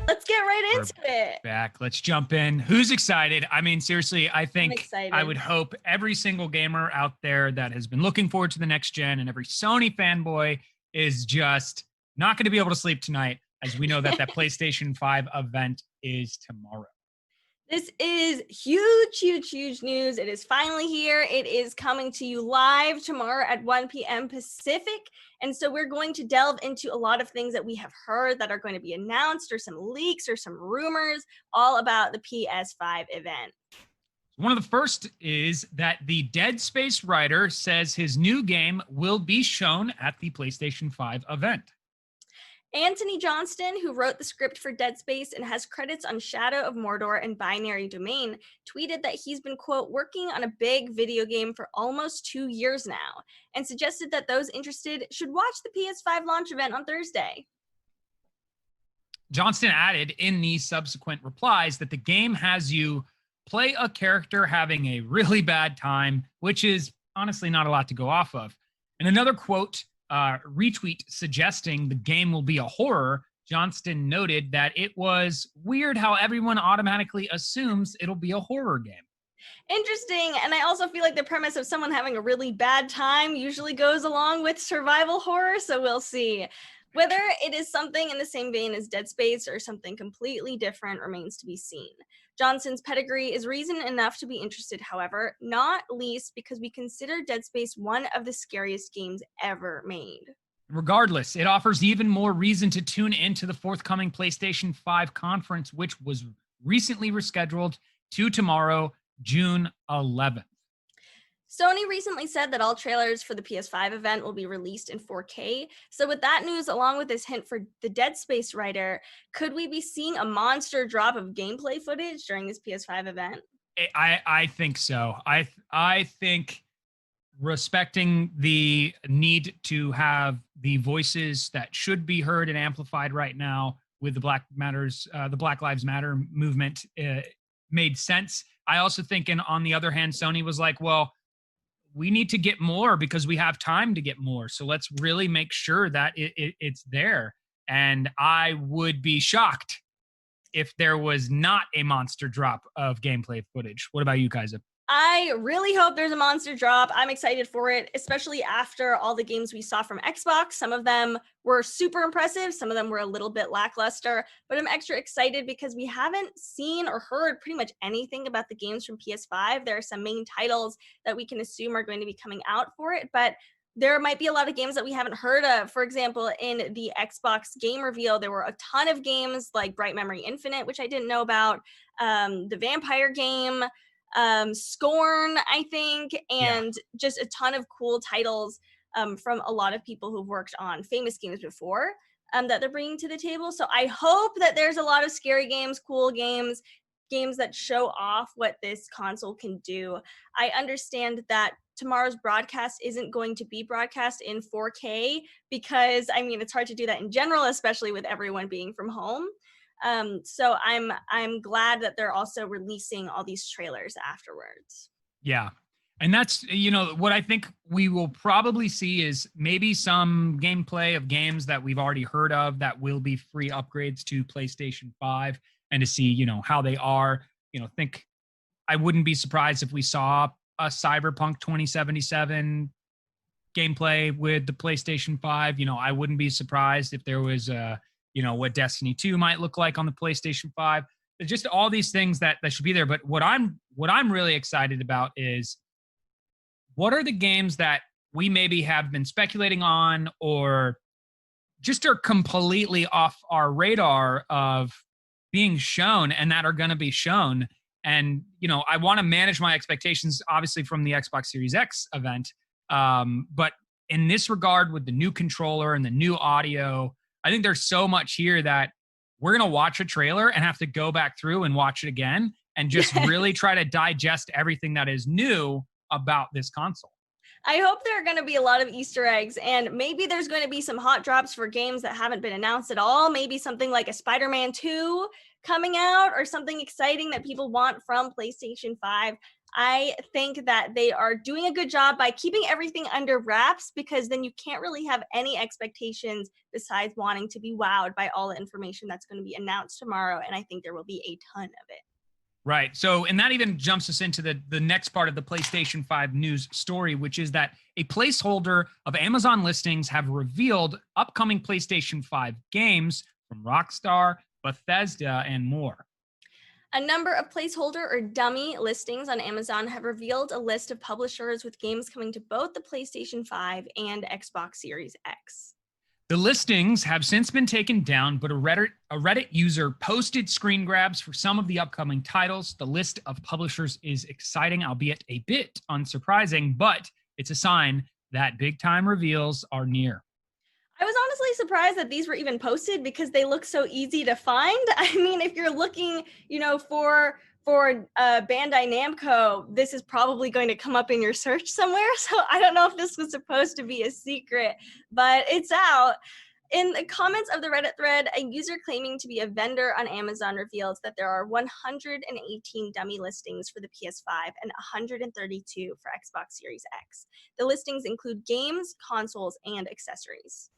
Let's get right into it. Back. Let's jump in. Who's excited? I mean, seriously, I think I would hope every single gamer out there that has been looking forward to the next gen and every Sony fanboy is just not going to be able to sleep tonight, as we know that that PlayStation 5 event is tomorrow. This is huge, huge, huge news. It is finally here. It is coming to you live tomorrow at 1 p.m. Pacific. And so we're going to delve into a lot of things that we have heard that are going to be announced, or some leaks or some rumors, all about the PS5 event. One of the first is that the Dead Space writer says his new game will be shown at the PlayStation 5 event. Anthony Johnston, who wrote the script for Dead Space and has credits on Shadow of Mordor and Binary Domain, tweeted that he's been, quote, working on a big video game for almost 2 years now, and suggested that those interested should watch the PS5 launch event on Thursday. Johnston added in the subsequent replies that the game has you play a character having a really bad time, which is honestly not a lot to go off of. And another quote, retweet suggesting the game will be a horror, Johnston noted that it was weird how everyone automatically assumes it'll be a horror game. Interesting. And I also feel like the premise of someone having a really bad time usually goes along with survival horror, so we'll see. Whether it is something in the same vein as Dead Space or something completely different remains to be seen. Johnson's pedigree is reason enough to be interested, however, not least because we consider Dead Space one of the scariest games ever made. Regardless, it offers even more reason to tune into the forthcoming PlayStation 5 conference, which was recently rescheduled to tomorrow, June 11th. Sony recently said that all trailers for the PS5 event will be released in 4K. So with that news, along with this hint for the Dead Space writer, could we be seeing a monster drop of gameplay footage during this PS5 event? I think so. I think, respecting the need to have the voices that should be heard and amplified right now with the Black Lives Matter movement, made sense. I also think, on the other hand, Sony was like, well, we need to get more because we have time to get more. So let's really make sure that it's there. And I would be shocked if there was not a monster drop of gameplay footage. What about you, Kaisa? I really hope there's a monster drop. I'm excited for it, especially after all the games we saw from Xbox. Some of them were super impressive. Some of them were a little bit lackluster, but I'm extra excited because we haven't seen or heard pretty much anything about the games from PS5. There are some main titles that we can assume are going to be coming out for it, but there might be a lot of games that we haven't heard of. For example, in the Xbox game reveal, there were a ton of games like Bright Memory Infinite, which I didn't know about, the Vampire game, Scorn, I think, and just a ton of cool titles from a lot of people who've worked on famous games before that they're bringing to the table. So I hope that there's a lot of scary games, cool games, games that show off what this console can do. I understand that tomorrow's broadcast isn't going to be broadcast in 4K because, I mean, it's hard to do that in general, especially with everyone being from home. So I'm glad that they're also releasing all these trailers afterwards. Yeah. And that's, what I think we will probably see is maybe some gameplay of games that we've already heard of that will be free upgrades to PlayStation 5, and to see, how they are. I wouldn't be surprised if we saw a Cyberpunk 2077 gameplay with the PlayStation 5. I wouldn't be surprised if there was what Destiny 2 might look like on the PlayStation 5. There's just all these things that should be there. But what I'm really excited about is, what are the games that we maybe have been speculating on or just are completely off our radar of being shown and that are going to be shown. And, I want to manage my expectations, obviously, from the Xbox Series X event. But in this regard, with the new controller and the new audio, I think there's so much here that we're going to watch a trailer and have to go back through and watch it again and just really try to digest everything that is new about this console. I hope there are going to be a lot of Easter eggs, and maybe there's going to be some hot drops for games that haven't been announced at all. Maybe something like a Spider-Man 2 coming out, or something exciting that people want from PlayStation 5. I think that they are doing a good job by keeping everything under wraps, because then you can't really have any expectations besides wanting to be wowed by all the information that's going to be announced tomorrow. And I think there will be a ton of it. Right. So, and that even jumps us into the next part of the PlayStation 5 news story, which is that a placeholder of Amazon listings have revealed upcoming PlayStation 5 games from Rockstar, Bethesda, and more. A number of placeholder or dummy listings on Amazon have revealed a list of publishers with games coming to both the PlayStation 5 and Xbox Series X. The listings have since been taken down, but a Reddit user posted screen grabs for some of the upcoming titles. The list of publishers is exciting, albeit a bit unsurprising, but it's a sign that big-time reveals are near. I was honestly surprised that these were even posted because they look so easy to find. I mean, if you're looking, for Bandai Namco, this is probably going to come up in your search somewhere. So I don't know if this was supposed to be a secret, but it's out. In the comments of the Reddit thread, a user claiming to be a vendor on Amazon revealed that there are 118 dummy listings for the PS5 and 132 for Xbox Series X. The listings include games, consoles, and accessories.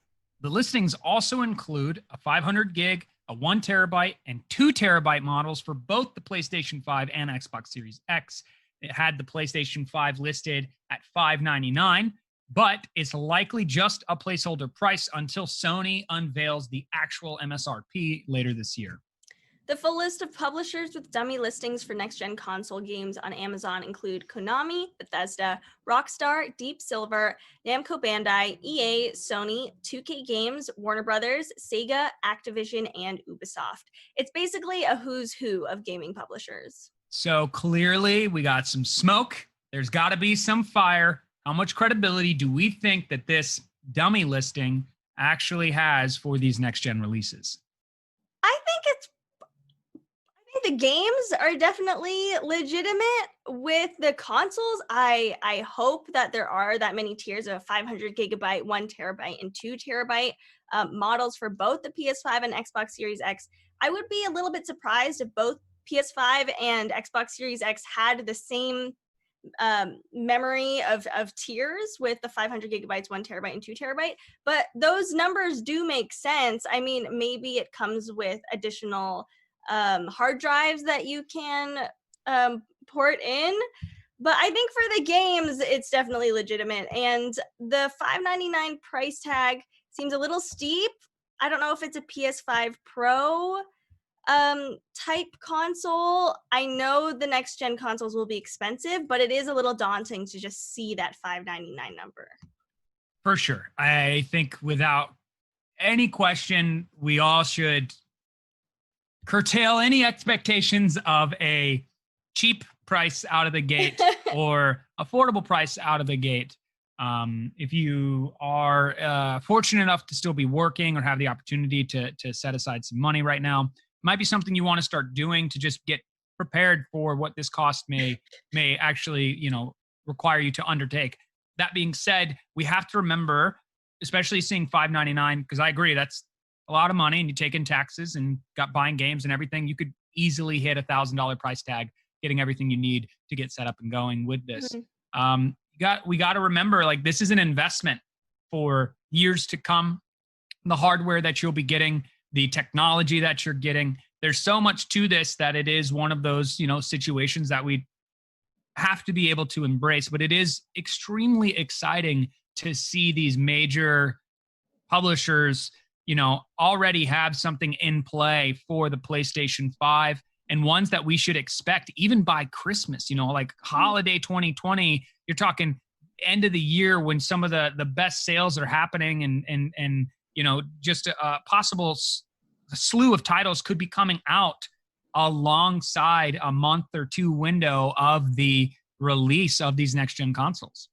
The listings also include a 500 gig, a 1 terabyte, and 2 terabyte models for both the PlayStation 5 and Xbox Series X. It had the PlayStation 5 listed at $599, but it's likely just a placeholder price until Sony unveils the actual MSRP later this year. The full list of publishers with dummy listings for next-gen console games on Amazon include Konami, Bethesda, Rockstar, Deep Silver, Namco Bandai, EA, Sony, 2K Games, Warner Brothers, Sega, Activision, and Ubisoft. It's basically a who's who of gaming publishers. So clearly we got some smoke. There's got to be some fire. How much credibility do we think that this dummy listing actually has for these next-gen releases? I think the games are definitely legitimate. With the consoles, I hope that there are that many tiers of 500 gigabyte, 1 terabyte, and 2 terabyte models for both the PS5 and Xbox Series X. I would be a little bit surprised if both PS5 and Xbox Series X had the same memory of tiers with the 500 gigabytes, 1 terabyte, and 2 terabyte. But those numbers do make sense. I mean, maybe it comes with additional hard drives that you can port in. But I think for the games, it's definitely legitimate. And the $599 price tag seems a little steep. I don't know if it's a PS5 Pro type console. I know the next gen consoles will be expensive, but it is a little daunting to just see that $599 number. For sure. I think without any question, we all should curtail any expectations of a cheap price out of the gate or affordable price out of the gate. If you are fortunate enough to still be working or have the opportunity to set aside some money right now, it might be something you want to start doing to just get prepared for what this cost may actually, require you to undertake. That being said, we have to remember, especially seeing $599, because I agree that's a lot of money, and you take in taxes and got buying games and everything, you could easily hit $1,000 price tag, getting everything you need to get set up and going with this. Mm-hmm. We got to remember, like, this is an investment for years to come. The hardware that you'll be getting, the technology that you're getting, there's so much to this that it is one of those, situations that we have to be able to embrace. But it is extremely exciting to see these major publishers already have something in play for the PlayStation 5, and ones that we should expect even by Christmas, like holiday 2020. You're talking end of the year when some of the best sales are happening, and just a possible slew of titles could be coming out alongside a month or two window of the release of these next gen consoles.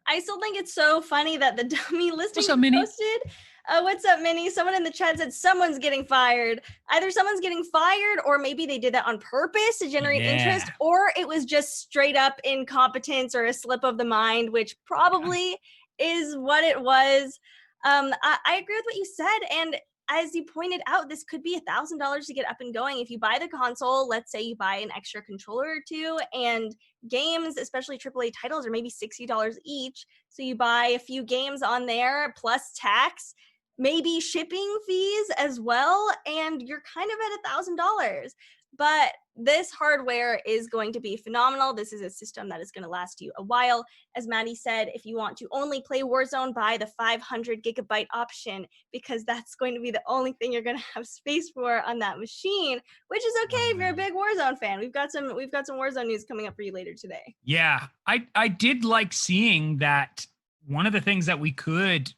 I still think it's so funny that the dummy listing posted. What's up, Minnie? Someone in the chat said someone's getting fired. Either someone's getting fired, or maybe they did that on purpose to generate interest, or it was just straight up incompetence or a slip of the mind, which probably is what it was. I agree with what you said, and as you pointed out, this could be $1,000 to get up and going. If you buy the console, let's say you buy an extra controller or two, and games, especially AAA titles, are maybe $60 each. So you buy a few games on there plus tax, maybe shipping fees as well, and you're kind of at $1,000. But this hardware is going to be phenomenal. This is a system that is going to last you a while. As Matty said, if you want to only play Warzone, buy the 500 gigabyte option, because that's going to be the only thing you're going to have space for on that machine, which is okay if you're a big Warzone fan. We've got some Warzone news coming up for you later today. Yeah, I did like seeing that. One of the things that we could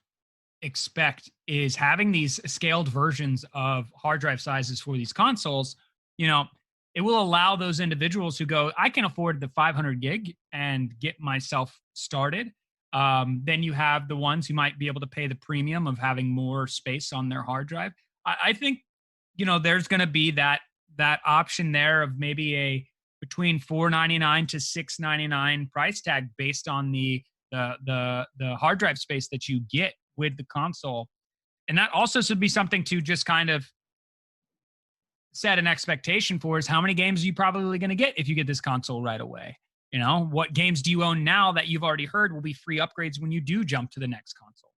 expect is having these scaled versions of hard drive sizes for these consoles. It will allow those individuals who go, I can afford the 500 gig and get myself started. Then you have the ones who might be able to pay the premium of having more space on their hard drive. I think, there's going to be that option there of maybe a between $499 to $699 price tag based on the hard drive space that you get with the console. And that also should be something to just kind of set an expectation for, is how many games are you probably going to get if you get this console right away? What games do you own now that you've already heard will be free upgrades when you do jump to the next console?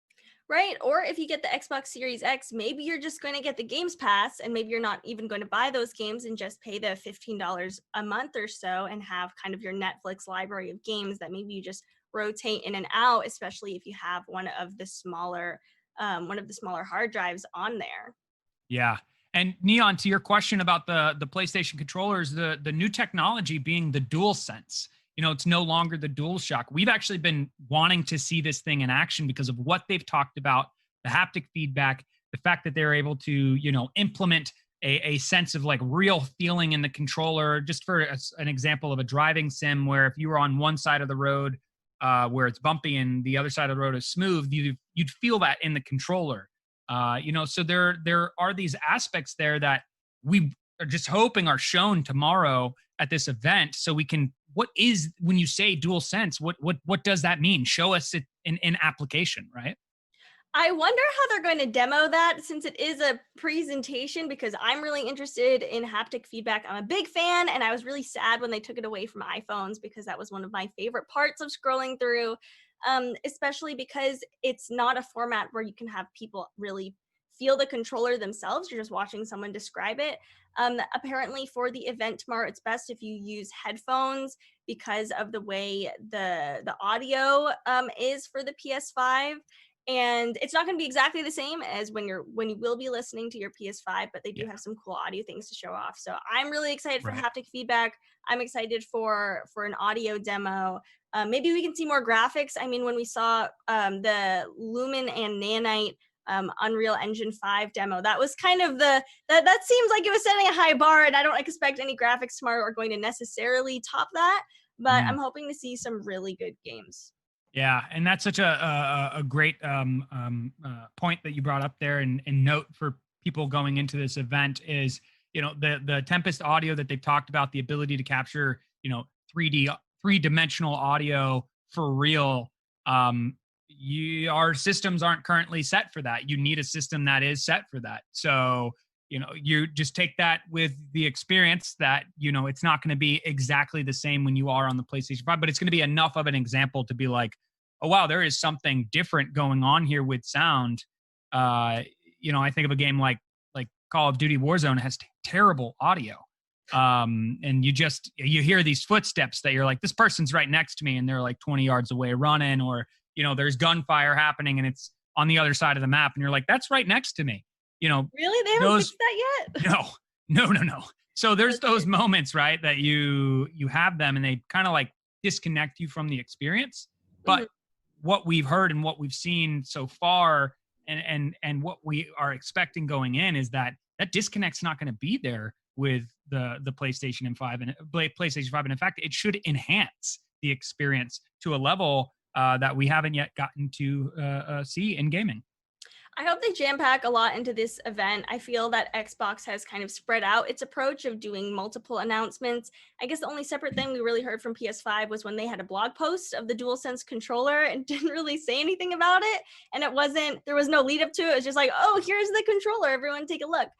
Right. Or if you get the Xbox Series X, maybe you're just going to get the Games Pass, and maybe you're not even going to buy those games and just pay the $15 a month or so and have kind of your Netflix library of games that maybe you just rotate in and out, especially if you have one of the smaller hard drives on there. Yeah. And Neon, to your question about the PlayStation controllers, the new technology being the DualSense, it's no longer the DualShock. We've actually been wanting to see this thing in action because of what they've talked about, the haptic feedback, the fact that they're able to, implement a sense of like real feeling in the controller. Just for an example of a driving sim, where if you were on one side of the road where it's bumpy and the other side of the road is smooth, you'd feel that in the controller. So there are these aspects there that we are just hoping are shown tomorrow at this event. So we can, when you say DualSense, what does that mean? Show us it in application, right? I wonder how they're going to demo that, since it is a presentation, because I'm really interested in haptic feedback. I'm a big fan, and I was really sad when they took it away from iPhones, because that was one of my favorite parts of scrolling through. Especially because it's not a format where you can have people really feel the controller themselves. You're just watching someone describe it. Apparently for the event tomorrow, it's best if you use headphones because of the way the audio is for the PS5. And it's not going to be exactly the same as when you will be listening to your PS5, but they do have some cool audio things to show off. So I'm really excited for haptic feedback. I'm excited for an audio demo. Maybe we can see more graphics. I mean, when we saw the Lumen and Nanite Unreal Engine 5 demo, that was kind of that seems like it was setting a high bar, and I don't expect any graphics tomorrow are going to necessarily top that, but I'm hoping to see some really good games. Yeah, and that's such a great point that you brought up there, and note for people going into this event is, the Tempest audio that they've talked about, the ability to capture, 3-dimensional audio for real. Our systems aren't currently set for that. You need a system that is set for that. So, you just take that with the experience that, it's not going to be exactly the same when you are on the PlayStation 5, but it's going to be enough of an example to be like, oh, wow, there is something different going on here with sound. I think of a game like Call of Duty Warzone has terrible audio. And you hear these footsteps that you're like, this person's right next to me, and they're like 20 yards away running, or, there's gunfire happening and it's on the other side of the map, and you're like, that's right next to me. Really? They haven't fixed that yet? No. So there's those moments, right, that you have them and they kind of like disconnect you from the experience. But what we've heard and what we've seen so far, and what we are expecting going in, is that disconnect's not going to be there with the PlayStation 5 and PlayStation 5. And in fact, it should enhance the experience to a level that we haven't yet gotten to see in gaming. I hope they jam pack a lot into this event. I feel that Xbox has kind of spread out its approach of doing multiple announcements. I guess the only separate thing we really heard from PS5 was when they had a blog post of the DualSense controller and didn't really say anything about it. And there was no lead up to it. It was just like, oh, here's the controller. Everyone take a look.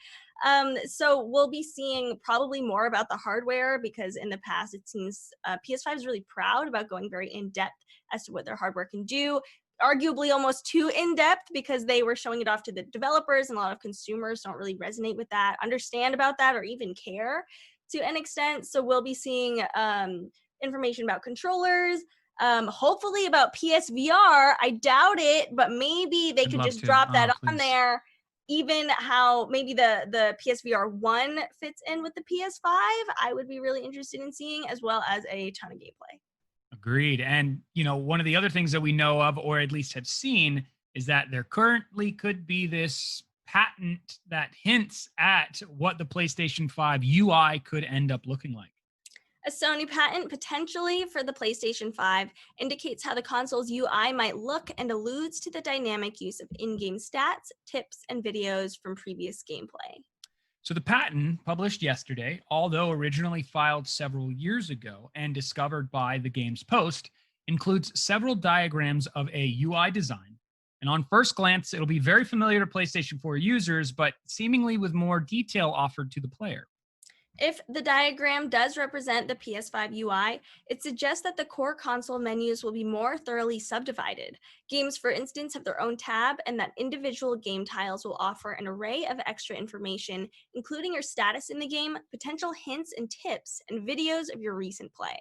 So we'll be seeing probably more about the hardware because in the past it seems PS5 is really proud about going very in depth as to what their hardware can do. Arguably almost too in-depth because they were showing it off to the developers and a lot of consumers don't really resonate with that, understand about that, or even care to an extent. So we'll be seeing information about controllers, hopefully about PSVR. I doubt it, but maybe they could just drop that on there. Even how maybe the PSVR 1 fits in with the PS5, I would be really interested in seeing, as well as a ton of gameplay. Agreed. And, one of the other things that we know of, or at least have seen, is that there currently could be this patent that hints at what the PlayStation 5 UI could end up looking like. A Sony patent potentially for the PlayStation 5 indicates how the console's UI might look and alludes to the dynamic use of in-game stats, tips, and videos from previous gameplay. So the patent, published yesterday, although originally filed several years ago and discovered by the game's post, includes several diagrams of a UI design. And on first glance, it'll be very familiar to PlayStation 4 users, but seemingly with more detail offered to the player. If the diagram does represent the PS5 UI, it suggests that the core console menus will be more thoroughly subdivided. Games, for instance, have their own tab, and that individual game tiles will offer an array of extra information, including your status in the game, potential hints and tips, and videos of your recent play.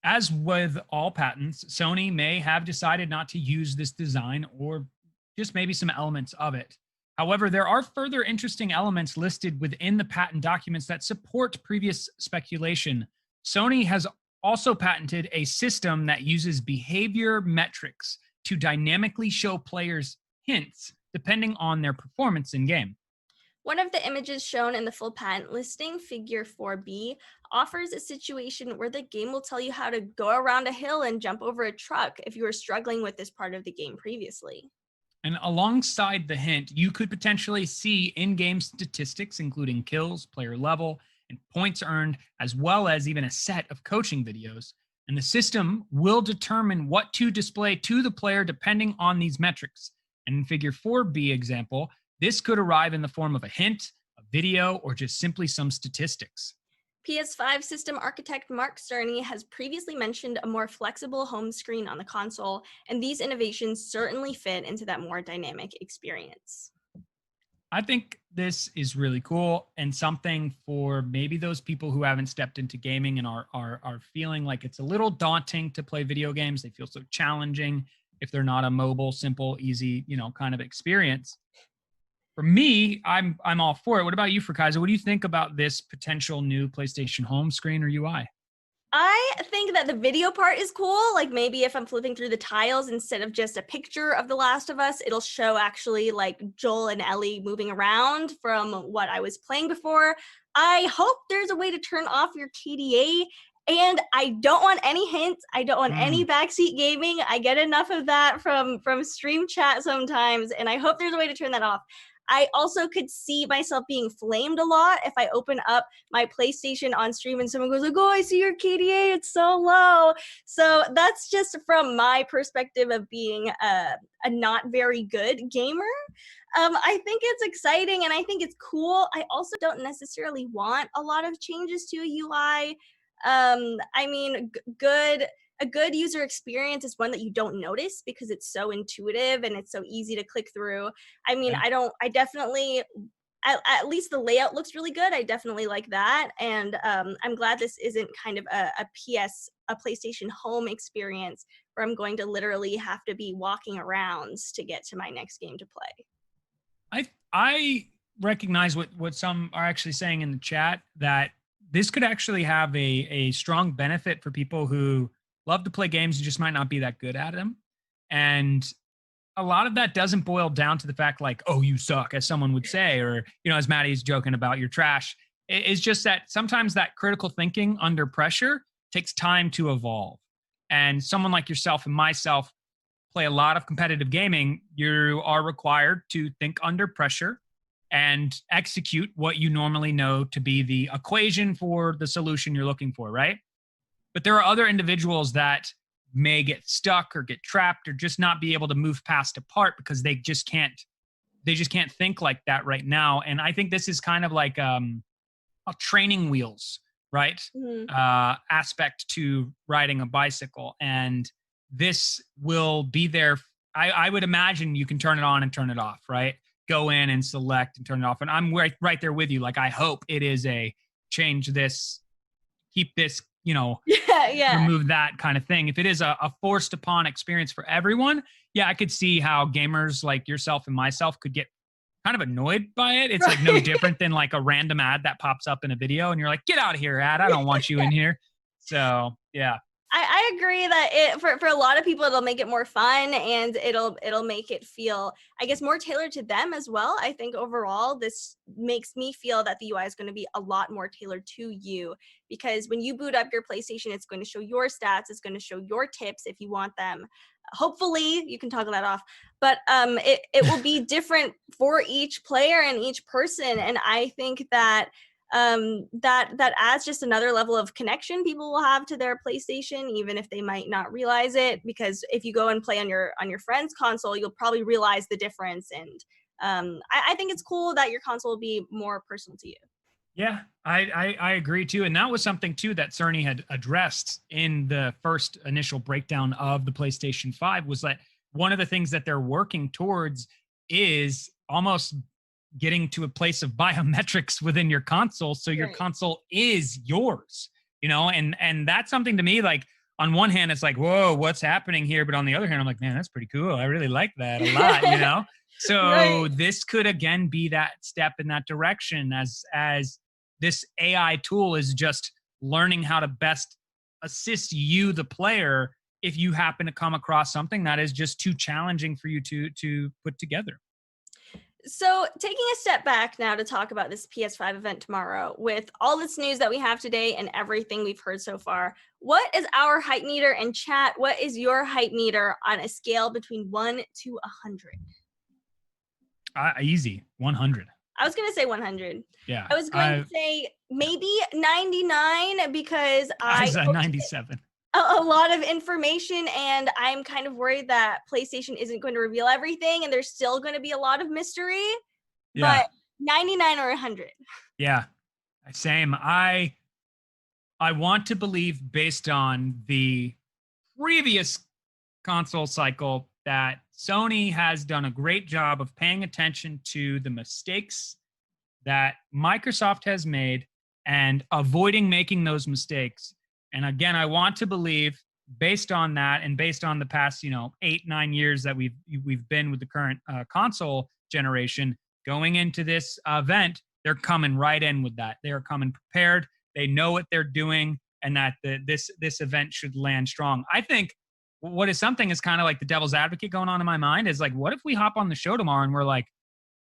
As with all patents, Sony may have decided not to use this design or just maybe some elements of it. However, there are further interesting elements listed within the patent documents that support previous speculation. Sony has also patented a system that uses behavior metrics to dynamically show players hints depending on their performance in game. One of the images shown in the full patent listing, figure 4B, offers a situation where the game will tell you how to go around a hill and jump over a truck if you were struggling with this part of the game previously. And alongside the hint, you could potentially see in-game statistics, including kills, player level, and points earned, as well as even a set of coaching videos. And the system will determine what to display to the player depending on these metrics. And in figure 4B example, this could arrive in the form of a hint, a video, or just simply some statistics. PS5 system architect Mark Cerny has previously mentioned a more flexible home screen on the console, and these innovations certainly fit into that more dynamic experience. I think this is really cool and something for maybe those people who haven't stepped into gaming and are feeling like it's a little daunting to play video games. They feel so challenging if they're not a mobile, simple, easy, kind of experience. For me, I'm all for it. What about you, Kaisa? What do you think about this potential new PlayStation home screen or UI? I think that the video part is cool. Like maybe if I'm flipping through the tiles instead of just a picture of The Last of Us, it'll show actually like Joel and Ellie moving around from what I was playing before. I hope there's a way to turn off your KDA. And I don't want any hints. I don't want any backseat gaming. I get enough of that from stream chat sometimes, and I hope there's a way to turn that off. I also could see myself being flamed a lot if I open up my PlayStation on stream and someone goes like, "Oh, I see your KDA, it's so low." So that's just from my perspective of being a not very good gamer. I think it's exciting and I think it's cool. I also don't necessarily want a lot of changes to a UI. I mean, a good user experience is one that you don't notice because it's so intuitive and it's so easy to click through. I mean, I definitely, at least the layout looks really good. I definitely like that. And I'm glad this isn't kind of a PlayStation home experience where I'm going to literally have to be walking around to get to my next game to play. I recognize what some are actually saying in the chat, that this could actually have a strong benefit for people who love to play games and just might not be that good at them. And a lot of that doesn't boil down to the fact like, oh, you suck, as someone would say, or, as Matty's joking about, you're trash. It's just that sometimes that critical thinking under pressure takes time to evolve. And someone like yourself and myself play a lot of competitive gaming, you are required to think under pressure and execute what you normally know to be the equation for the solution you're looking for, right? But there are other individuals that may get stuck or get trapped or just not be able to move past a part because they just can't think like that right now. And I think this is kind of like a training wheels, right? Aspect to riding a bicycle. And this will be there. I would imagine you can turn it on and turn it off, right? Go in and select and turn it off. And I'm right there with you. Like, I hope it is a change this, keep this, remove that kind of thing. If it is a forced upon experience for everyone, yeah, I could see how gamers like yourself and myself could get kind of annoyed by it. It's like no different than like a random ad that pops up in a video and you're like, get out of here, ad. I don't want you in here. So yeah. I agree that for a lot of people it'll make it more fun and it'll make it feel, I guess, more tailored to them as well. I think overall this makes me feel that the UI is going to be a lot more tailored to you, because when you boot up your PlayStation, it's going to show your stats, it's going to show your tips if you want them. Hopefully you can toggle that off, but it will be different for each player and each person, and I think that that adds just another level of connection people will have to their PlayStation, even if they might not realize it. Because if you go and play on your friend's console, you'll probably realize the difference. And I think it's cool that your console will be more personal to you. Yeah, I agree too. And that was something too that Sony had addressed in the first initial breakdown of the PlayStation 5, was that one of the things that they're working towards is almost getting to a place of biometrics within your console, so your console is yours, and that's something to me, like, on one hand it's like, whoa, what's happening here, but on the other hand I'm like, man, that's pretty cool. I really like that a lot. So this could again be that step in that direction, as this AI tool is just learning how to best assist you, the player, if you happen to come across something that is just too challenging for you to put together. So taking a step back now to talk about this PS5 event tomorrow, with all this news that we have today and everything we've heard so far, what is our hype meter? And chat, what is your hype meter on a scale between 1 to 100? Easy, 100. I was going to say 100. Yeah. I was going to say maybe 99 because I 97. A lot of information, and I'm kind of worried that PlayStation isn't going to reveal everything and there's still going to be a lot of mystery. Yeah. But 99 or 100. Yeah, same. I want to believe, based on the previous console cycle, that Sony has done a great job of paying attention to the mistakes that Microsoft has made and avoiding making those mistakes. And again, I want to believe, based on that and based on the past, 8-9 years that we've been with the current console generation, going into this event, they're coming right in with that. They are coming prepared. They know what they're doing, and that this event should land strong. I think what is something is kind of like the devil's advocate going on in my mind is like, what if we hop on the show tomorrow and we're like,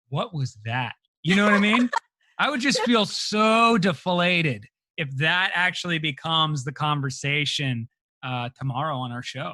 what was that? You know what I mean? I would just feel so deflated if that actually becomes the conversation tomorrow on our show.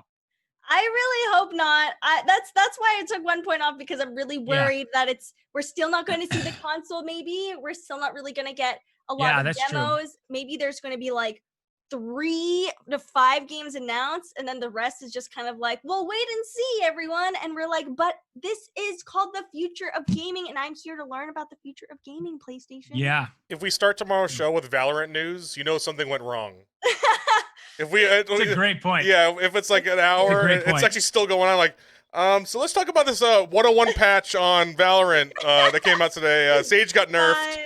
I really hope not. That's why I took 1 point off, because I'm really worried that we're still not going to see the console. Maybe we're still not really going to get a lot of demos. True. Maybe there's going to be like 3 to 5 games announced, and then the rest is just kind of like, well, wait and see, everyone. And we're like, but this is called the future of gaming, and I'm here to learn about the future of gaming, PlayStation. Yeah. If we start tomorrow's show with Valorant news, something went wrong. If we, it's a great point. Yeah, if it's like an hour, it's actually still going on. Like, so let's talk about this 101 patch on Valorant that came out today. Sage got nerfed.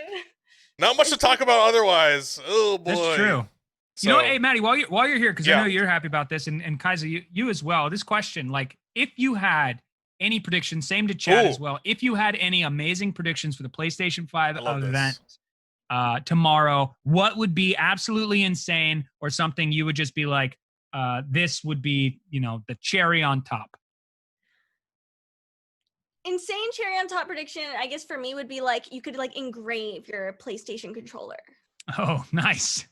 Not much to talk about otherwise. Oh boy. That's true. So, hey, Matty, while you're here, because I know you're happy about this, and Kaisa, you as well. This question, like, if you had any predictions, same to chat as well. If you had any amazing predictions for the PlayStation 5 event tomorrow, what would be absolutely insane, or something you would just be like, this would be, the cherry on top? Insane cherry on top prediction, I guess for me, would be like, you could like engrave your PlayStation controller. Oh, nice.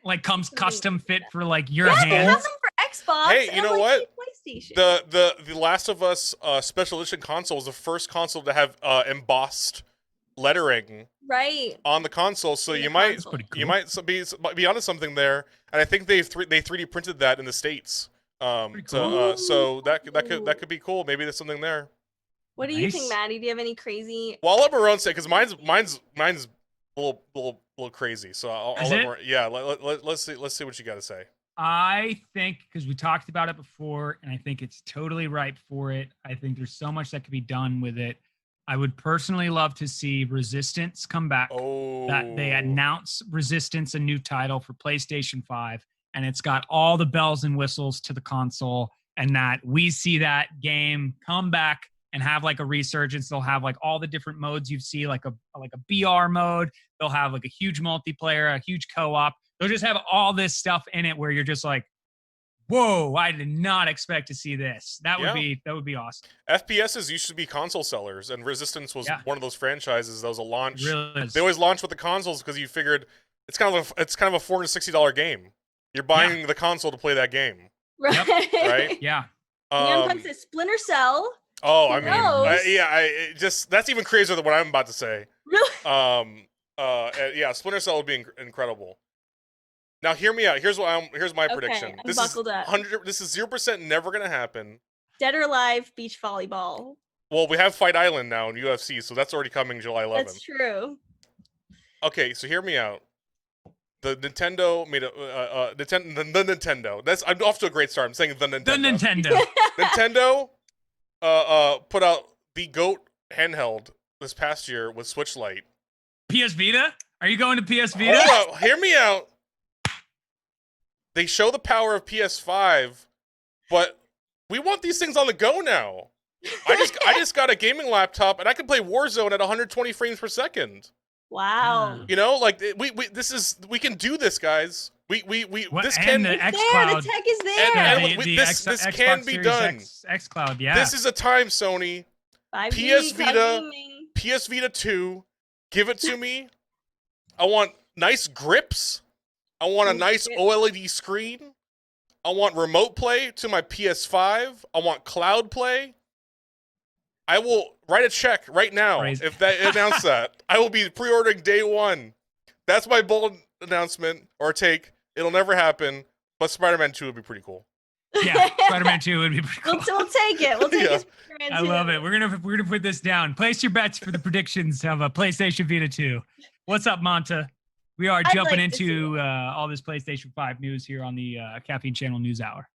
Like comes custom fit for like your hands. They have them for Xbox. Hey, you know what? PlayStation. The Last of Us special edition console is the first console to have embossed lettering on the console. So you might be onto something there. And I think they 3D printed that in the States. So that could be cool. Maybe there's something there. What do you think, Maddie? Do you have any crazy? Well, I'll let Marone say because mine's a little crazy. So I'll let Marone, yeah. Let's see what you got to say. I think because we talked about it before, and I think it's totally ripe for it. I think there's so much that could be done with it. I would personally love to see Resistance come back. That they announce Resistance, a new title for PlayStation 5, and it's got all the bells and whistles to the console, and that we see that game come back and have like a resurgence. They'll have like all the different modes you see, like a BR mode. They'll have like a huge multiplayer, a huge co-op. They'll just have all this stuff in it where you're just like, whoa, I did not expect to see this. That would be awesome. FPSs used to be console sellers, and Resistance was one of those franchises that was a launch. It really is. They always launched with the consoles because you figured it's kind of a $460 game. You're buying the console to play that game. Right. Right? Yeah. Neon Punk says Splinter Cell. Oh, I mean, that's even crazier than what I'm about to say. Really? Yeah, Splinter Cell would be incredible. Now, hear me out. Here's my prediction. I'm buckled up. This is 0% never gonna happen. Dead or Alive beach volleyball. Well, we have Fight Island now in UFC, so that's already coming July 11th. That's true. Okay, so hear me out. The Nintendo made the Nintendo. I'm off to a great start. I'm saying the Nintendo. Nintendo put out the GOAT handheld this past year with Switch Lite. PS Vita? Are you going to PS Vita? Hold up, hear me out. They show the power of PS5, but we want these things on the go now. I just got a gaming laptop and I can play Warzone at 120 frames per second. Wow. You know, like we can do this, guys. The xCloud. The tech is there. This can be done. xCloud, yeah. This is a time, Sony. PS Vita 2, give it to me. I want nice grips. I want a nice OLED screen. I want remote play to my PS5. I want cloud play. I will write a check right now if they announce that. I will be pre-ordering day one. That's my bold announcement or take. It'll never happen, but Spider-Man 2 would be pretty cool. Yeah, Spider-Man 2 would be pretty cool. We'll take it. We'll take it. I love it. We're gonna put this down. Place your bets for the predictions of a PlayStation Vita 2. What's up, Monta? We are jumping into all this PlayStation 5 news here on the Caffeine Channel News Hour.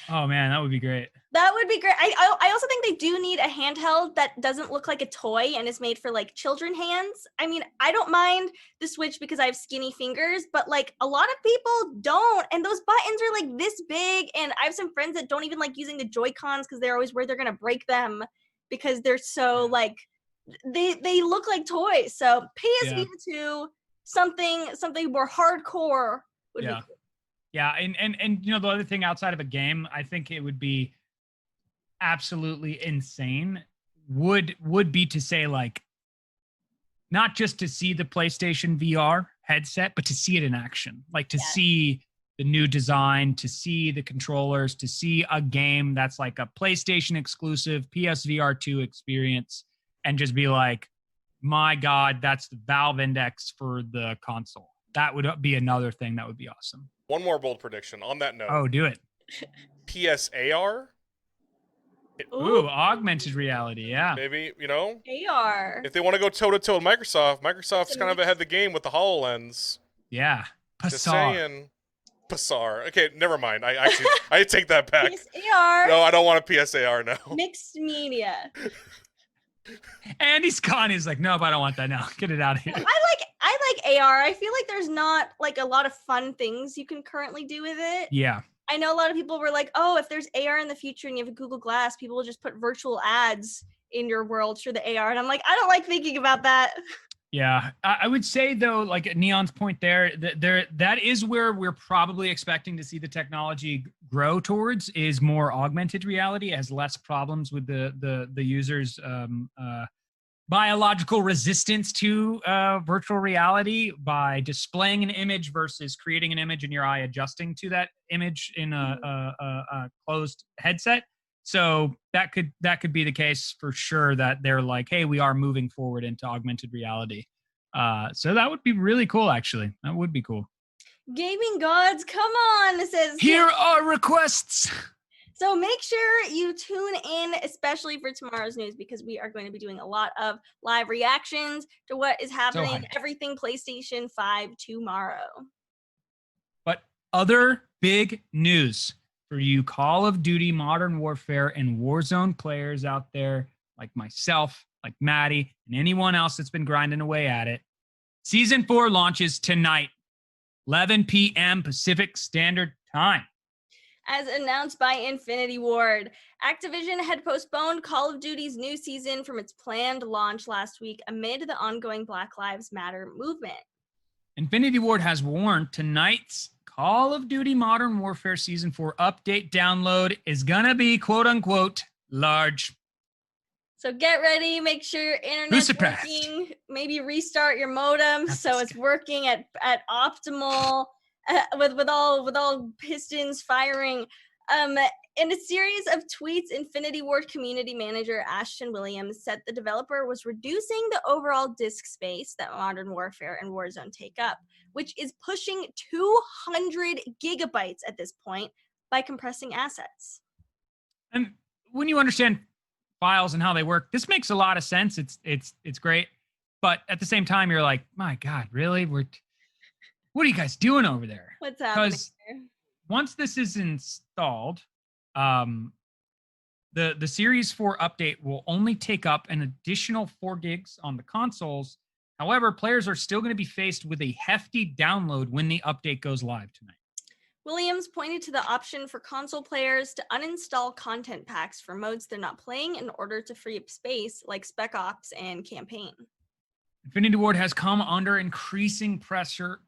Oh man, that would be great. That would be great. I also think they do need a handheld that doesn't look like a toy and is made for like children hands. I mean, I don't mind the Switch because I have skinny fingers, but like a lot of people don't. And those buttons are like this big. And I have some friends that don't even like using the Joy-Cons because they're always worried they're gonna break them because they're so like they look like toys. So PS Vita 2, something more hardcore would be cool. Yeah, and you know, the other thing outside of a game, I think it would be absolutely insane would be to say like not just to see the PlayStation VR headset, but to see it in action, like to see the new design, to see the controllers, to see a game that's like a PlayStation exclusive PSVR 2 experience and just be like, my God, that's the Valve Index for the console. That would be another thing that would be awesome. One more bold prediction on that note. Oh, do it. PSAR? Ooh, augmented reality, yeah. Maybe, you know? AR. If they want to go toe-to-toe with Microsoft's kind of ahead of the game with the HoloLens. Yeah. Just saying. PSAR. Okay, never mind. I take that back. PSAR. No, I don't want a PSAR now. Mixed media. Andy's gone. He's like, nope, I don't want that now. Get it out of here. I like AR. I feel like there's not like a lot of fun things you can currently do with it. Yeah. I know a lot of people were like, oh, if there's AR in the future and you have a Google Glass, people will just put virtual ads in your world through the AR. And I'm like, I don't like thinking about that. Yeah. I would say, though, like at Neon's point there, that is where we're probably expecting to see the technology grow towards is more augmented reality, has less problems with the users biological resistance to virtual reality by displaying an image versus creating an image in your eye, adjusting to that image in a closed headset. So that could be the case for sure, that they're like, hey, we are moving forward into augmented reality. So that would be really cool, actually. That would be cool. Gaming gods, come on. It says here are requests. So make sure you tune in, especially for tomorrow's news, because we are going to be doing a lot of live reactions to what is happening, everything PlayStation 5 tomorrow. But other big news for you Call of Duty Modern Warfare and Warzone players out there, like myself, like Matty, and anyone else that's been grinding away at it. Season 4 launches tonight, 11 p.m. Pacific Standard Time. As announced by Infinity Ward, Activision had postponed Call of Duty's new season from its planned launch last week amid the ongoing Black Lives Matter movement. Infinity Ward has warned tonight's Call of Duty Modern Warfare Season 4 update download is gonna be quote-unquote large. So get ready, make sure your internet's working, maybe restart your modem so it's working at optimal, with all pistons firing. In a series of tweets, Infinity Ward community manager Ashton Williams said the developer was reducing the overall disk space that Modern Warfare and Warzone take up, which is pushing 200 gigabytes at this point, by compressing assets. And when you understand files and how they work, this makes a lot of sense. It's great, but at the same time, you're like, my God, really? What are you guys doing over there? What's happening? Because once this is installed, the Series 4 update will only take up an additional 4 gigs on the consoles. However, players are still going to be faced with a hefty download when the update goes live tonight. Williams pointed to the option for console players to uninstall content packs for modes they're not playing in order to free up space, like Spec Ops and Campaign. Infinity Ward has come under increasing pressure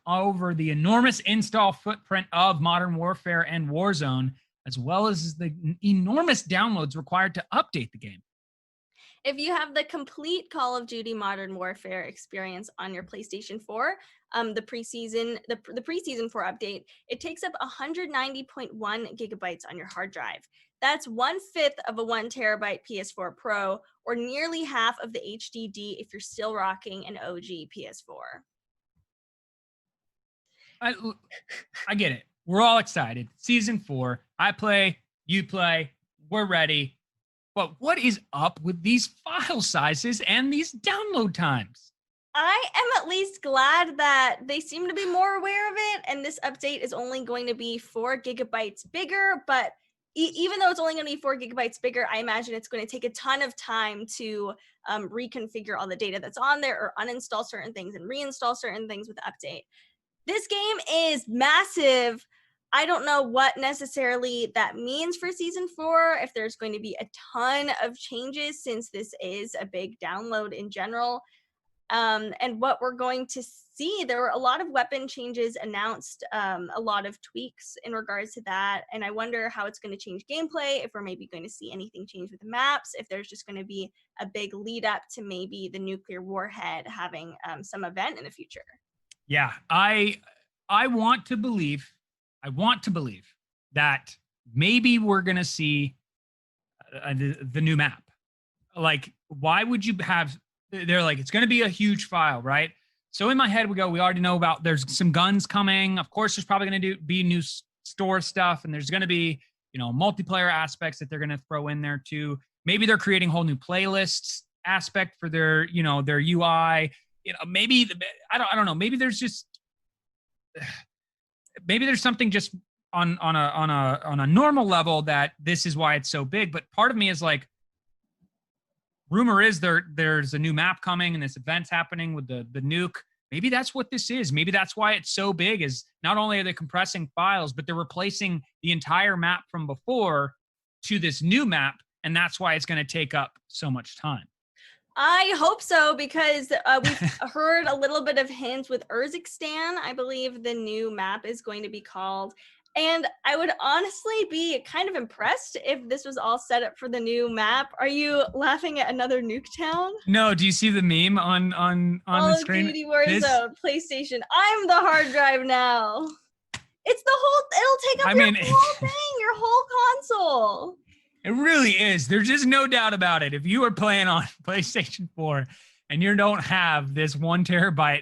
over the enormous install footprint of Modern Warfare and Warzone, as well as the enormous downloads required to update the game. If you have the complete Call of Duty Modern Warfare experience on your PlayStation 4, the preseason 4 update, it takes up 190.1 gigabytes on your hard drive. That's 1/5 of a 1 terabyte PS4 Pro, or nearly half of the HDD if you're still rocking an OG PS4. I get it. We're all excited. Season 4. I play, you play, we're ready. But what is up with these file sizes and these download times? I am at least glad that they seem to be more aware of it, and this update is only going to be 4 gigabytes bigger, but even though it's only going to be 4 gigabytes bigger, I imagine it's going to take a ton of time to reconfigure all the data that's on there, or uninstall certain things and reinstall certain things with the update. This game is massive. I don't know what necessarily that means for Season 4, if there's going to be a ton of changes, since this is a big download in general. And what we're going to see, there were a lot of weapon changes announced, a lot of tweaks in regards to that. And I wonder how it's going to change gameplay, if we're maybe going to see anything change with the maps, if there's just going to be a big lead up to maybe the nuclear warhead having some event in the future. Yeah, I want to believe that maybe we're going to see the new map. Like, why would you have, they're like, it's going to be a huge file, right? So in my head, we already know about, there's some guns coming. Of course, there's probably going to be new store stuff, and there's going to be, multiplayer aspects that they're going to throw in there too. Maybe they're creating whole new playlists aspect for their, their UI. Maybe, I don't know. Maybe there's something just on a normal level that this is why it's so big. But part of me is like, rumor is there's a new map coming and this event's happening with the nuke. Maybe that's what this is. Maybe that's why it's so big, is not only are they compressing files, but they're replacing the entire map from before to this new map. And that's why it's going to take up so much time. I hope so, because we've heard a little bit of hints with Urzikstan, I believe the new map is going to be called. And I would honestly be kind of impressed if this was all set up for the new map. Are you laughing at another Nuketown? No, do you see the meme on the screen? Call of Duty Warzone, PlayStation. I'm the hard drive now. It's the whole, it'll take up your whole thing, your whole console. It really is. There's just no doubt about it. If you are playing on PlayStation 4 and you don't have this 1 terabyte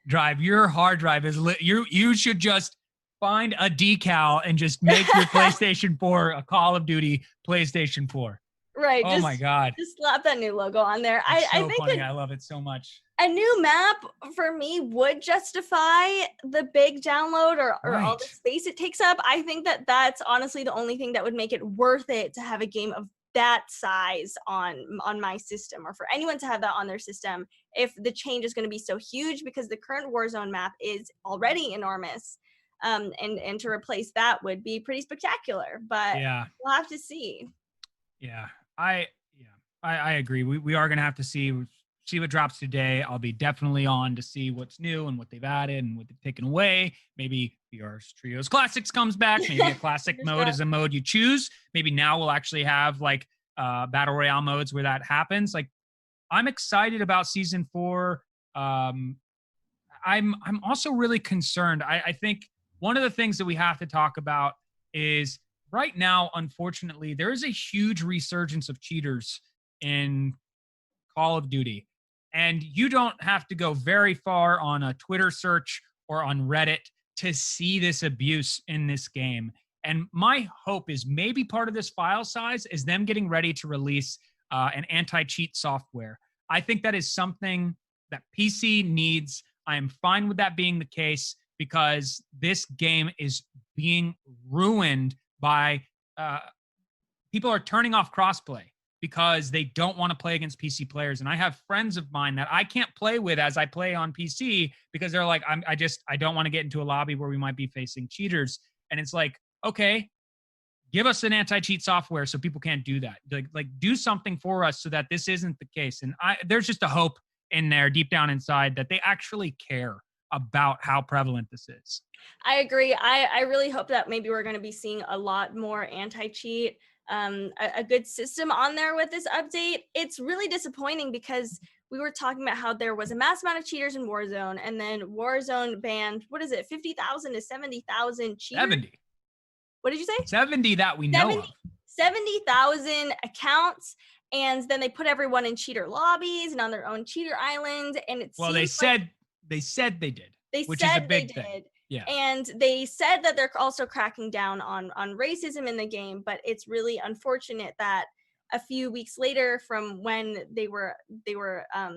drive, your hard drive is you should just find a decal and just make your PlayStation 4 a Call of Duty PlayStation 4. Right. Oh my God. Just slap that new logo on there. I think funny. I love it so much. A new map for me would justify the big download or all the space it takes up. I think that that's honestly the only thing that would make it worth it to have a game of that size on my system, or for anyone to have that on their system, if the change is going to be so huge, because the current Warzone map is already enormous. And to replace that would be pretty spectacular, but we'll have to see. Yeah, I agree. We are going to have to see what drops today. I'll be definitely on to see what's new and what they've added and what they've taken away. Maybe VR's Trios Classics comes back. Maybe a classic mode is a mode you choose. Maybe now we'll actually have like battle royale modes where that happens. Like, I'm excited about season 4. I'm also really concerned. I think one of the things that we have to talk about is right now, unfortunately, there is a huge resurgence of cheaters in Call of Duty. And you don't have to go very far on a Twitter search or on Reddit to see this abuse in this game. And my hope is maybe part of this file size is them getting ready to release an anti-cheat software. I think that is something that PC needs. I am fine with that being the case, because this game is being ruined by people are turning off crossplay because they don't want to play against PC players. And I have friends of mine that I can't play with as I play on PC because they're like, I don't want to get into a lobby where we might be facing cheaters. And it's like, okay, give us an anti-cheat software so people can't do that. Like do something for us so that this isn't the case. And there's just a hope in there deep down inside that they actually care about how prevalent this is. I agree. I really hope that maybe we're going to be seeing a lot more anti-cheat, a good system on there with this update. It's really disappointing because we were talking about how there was a mass amount of cheaters in Warzone, and then Warzone banned, 50,000 to 70,000 cheaters? 70. What did you say? 70 that we know of. 70,000 accounts, and then they put everyone in cheater lobbies and on their own cheater island, and it they said they did. Which is a big thing. Yeah. And they said that they're also cracking down on racism in the game, but it's really unfortunate that a few weeks later from when they were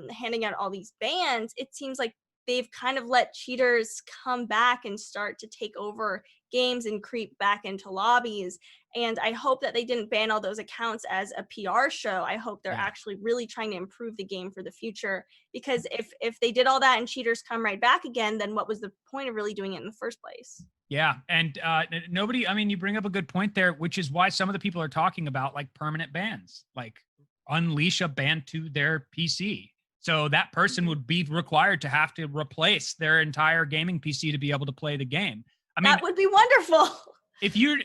handing out all these bans, it seems like they've kind of let cheaters come back and start to take over games and creep back into lobbies. And I hope that they didn't ban all those accounts as a PR show. I hope they're actually really trying to improve the game for the future, because if they did all that and cheaters come right back again, then what was the point of really doing it in the first place? Yeah. And nobody, I mean, you bring up a good point there, which is why some of the people are talking about like permanent bans, like unleash a ban to their PC. So that person would be required to have to replace their entire gaming PC to be able to play the game. I mean, that would be wonderful. If you're,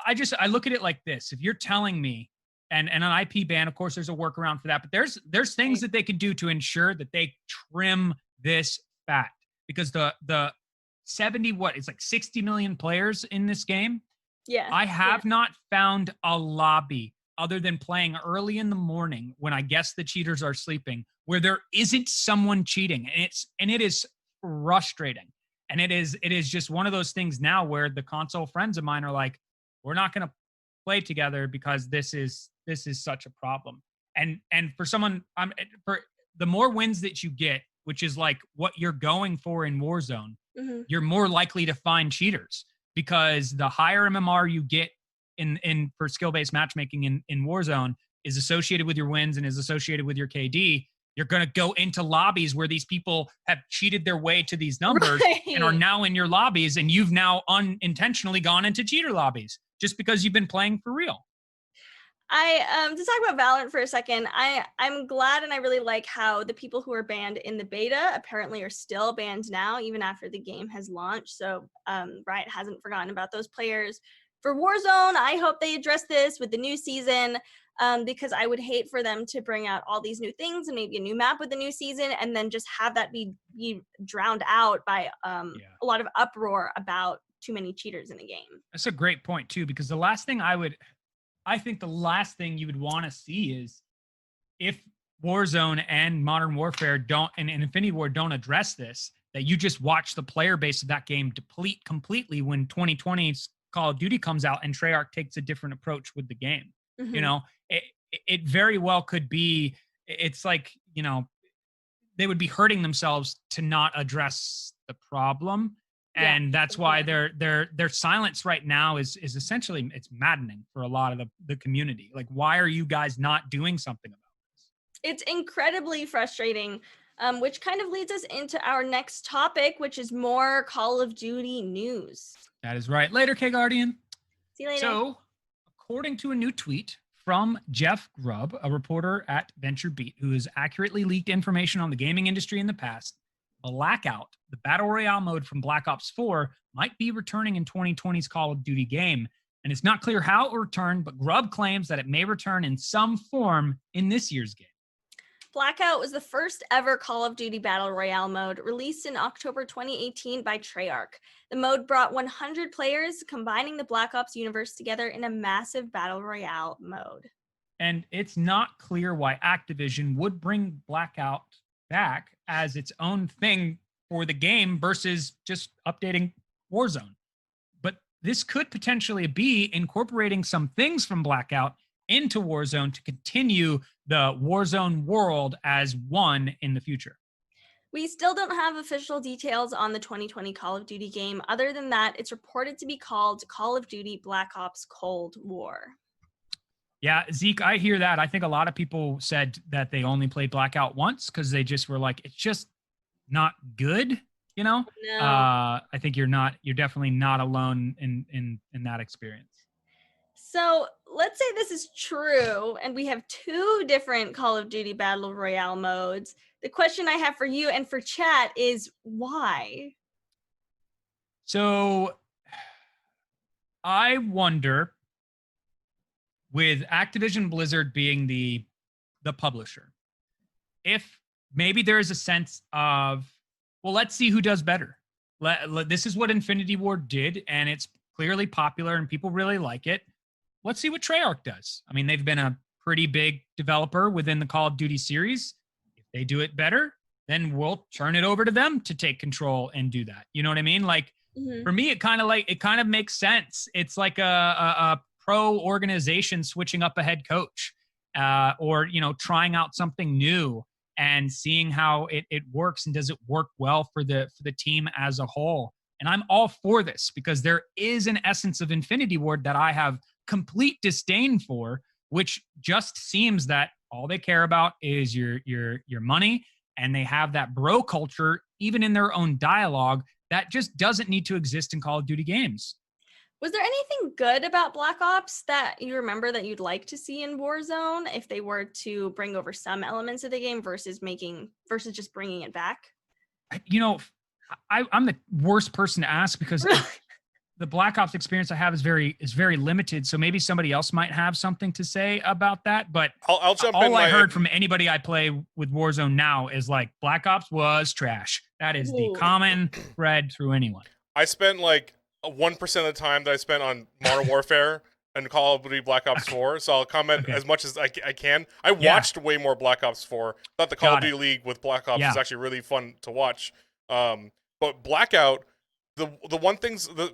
I look at it like this. If you're telling me, and an IP ban, of course, there's a workaround for that, but there's things that they could do to ensure that they trim this fat, because the 70, it's like 60 million players in this game. Yeah. I have not found a lobby other than playing early in the morning when I guess the cheaters are sleeping, where there isn't someone cheating. And it is frustrating. And it is just one of those things now where the console friends of mine are like, we're not going to play together because this is such a problem. And for someone, for the more wins that you get, which is like what you're going for in Warzone, you're more likely to find cheaters, because the higher MMR you get in for skill-based matchmaking in Warzone is associated with your wins and is associated with your KD. You're going to go into lobbies where these people have cheated their way to these numbers and are now in your lobbies, and you've now unintentionally gone into cheater lobbies just because you've been playing for real. To talk about Valorant for a second, I'm glad and I really like how the people who are banned in the beta apparently are still banned now, even after the game has launched. So Riot hasn't forgotten about those players. For Warzone, I hope they address this with the new season, because I would hate for them to bring out all these new things and maybe a new map with the new season, and then just have that be drowned out by a lot of uproar about too many cheaters in the game. That's a great point too, because I think the last thing you would want to see is if Warzone and Modern Warfare and Infinity Ward don't address this, that you just watch the player base of that game deplete completely when 2020's Call of Duty comes out and Treyarch takes a different approach with the game. Mm-hmm. You know, it very well could be, it's like, you know, they would be hurting themselves to not address the problem. And that's why their silence right now is essentially, it's maddening for a lot of the community. Like, why are you guys not doing something about this? It's incredibly frustrating, which kind of leads us into our next topic, which is more Call of Duty news. That is right. Later, K-Guardian. See you later. So, according to a new tweet from Jeff Grubb, a reporter at VentureBeat, who has accurately leaked information on the gaming industry in the past, Blackout, the Battle Royale mode from Black Ops 4, might be returning in 2020's Call of Duty game. And it's not clear how it will return, but Grubb claims that it may return in some form in this year's game. Blackout was the first ever Call of Duty Battle Royale mode, released in October 2018 by Treyarch. The mode brought 100 players, combining the Black Ops universe together in a massive Battle Royale mode. And it's not clear why Activision would bring Blackout back as its own thing for the game versus just updating Warzone. But this could potentially be incorporating some things from Blackout into Warzone to continue the Warzone world as one in the future. We still don't have official details on the 2020 Call of Duty game. Other than that, it's reported to be called Call of Duty Black Ops Cold War. Yeah, Zeke, I hear that. I think a lot of people said that they only played Blackout once because they just were like, it's just not good, you know? No. I think you're definitely not alone in that experience. So let's say this is true, and we have two different Call of Duty Battle Royale modes. The question I have for you and for chat is why? So I wonder, with Activision Blizzard being the publisher, if maybe there is a sense of, well, let's see who does better. This is what Infinity Ward did, and it's clearly popular and people really like it. Let's see what Treyarch does. I mean, they've been a pretty big developer within the Call of Duty series. If they do it better, then we'll turn it over to them to take control and do that. You know what I mean? Like, for me, it kind of makes sense. It's like a pro organization switching up a head coach, or, you know, trying out something new and seeing how it works, and does it work well for the team as a whole. And I'm all for this because there is an essence of Infinity Ward that I have complete disdain for, which just seems that all they care about is your money, and they have that bro culture even in their own dialogue that just doesn't need to exist in Call of Duty games. Was there anything good about Black Ops that you remember that you'd like to see in Warzone if they were to bring over some elements of the game versus just bringing it back? You know, I'm the worst person to ask because the Black Ops experience I have is very limited. So maybe somebody else might have something to say about that. But I'll jump in. All I heard from anybody I play with Warzone now is like Black Ops was trash. That is the common thread through anyone. I spent like 1% of the time that I spent on Modern Warfare and Call of Duty Black Ops 4, so I'll comment as much as I can. I watched way more Black Ops 4. Thought the Call of Duty League with Black Ops is actually really fun to watch. But Blackout, the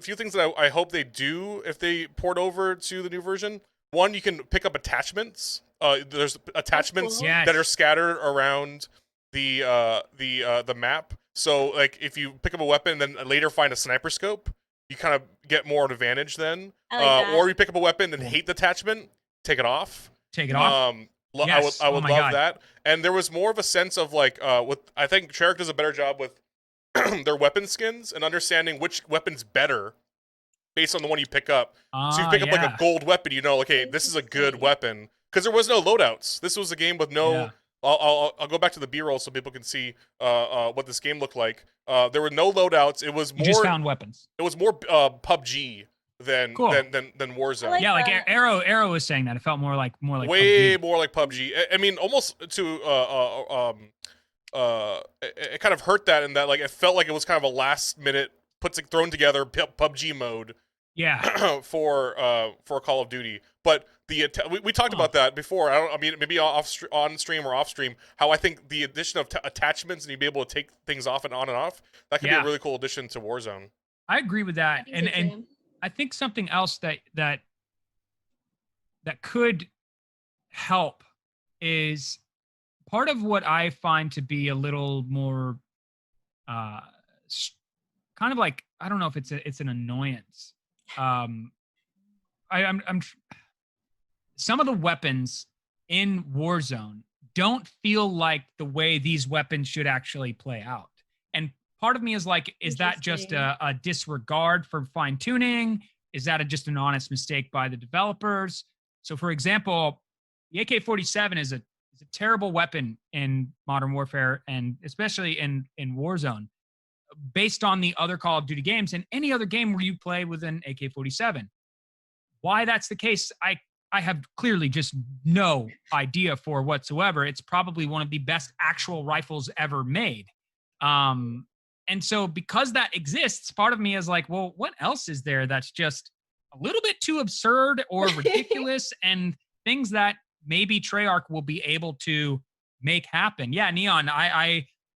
few things that I hope they do if they port over to the new version. One, you can pick up attachments. There's attachments that are scattered around the map. So like if you pick up a weapon and then later find a sniper scope, you kind of get more advantage then. Or you pick up a weapon and hate the attachment, take it off. Take it off. I would love that. And there was more of a sense of like, I think Treyarch does a better job with their weapon skins and understanding which weapon's better based on the one you pick up. So you pick up like a gold weapon, you know, okay, this is a good weapon. Because there was no loadouts. This was a game with no... Yeah. I'll go back to the B-roll so people can see what this game looked like. There were no loadouts. It was more... You just found weapons. It was more PUBG than Warzone. Like like Arrow was saying that. It felt more like way PUBG. more like PUBG. I mean, almost to... it kind of hurt that in that like it felt like it was kind of a last minute thrown together PUBG mode for Call of Duty. But we talked about that before. I mean maybe on stream or off stream, how I think the addition of attachments and you be able to take things off and on and off, that could be a really cool addition to Warzone. I agree with that. And I think something else that could help is part of what I find to be a little more kind of like, I don't know if it's an annoyance. Some of the weapons in Warzone don't feel like the way these weapons should actually play out. And part of me is like, is that just a disregard for fine tuning? Is that just an honest mistake by the developers? So for example, the AK-47 is a terrible weapon in Modern Warfare, and especially in Warzone, based on the other Call of Duty games and any other game where you play with an AK-47. Why that's the case, I have clearly just no idea for whatsoever. It's probably one of the best actual rifles ever made. And so because that exists, part of me is like, well, what else is there that's just a little bit too absurd or ridiculous and things that maybe Treyarch will be able to make happen? Yeah, Neon,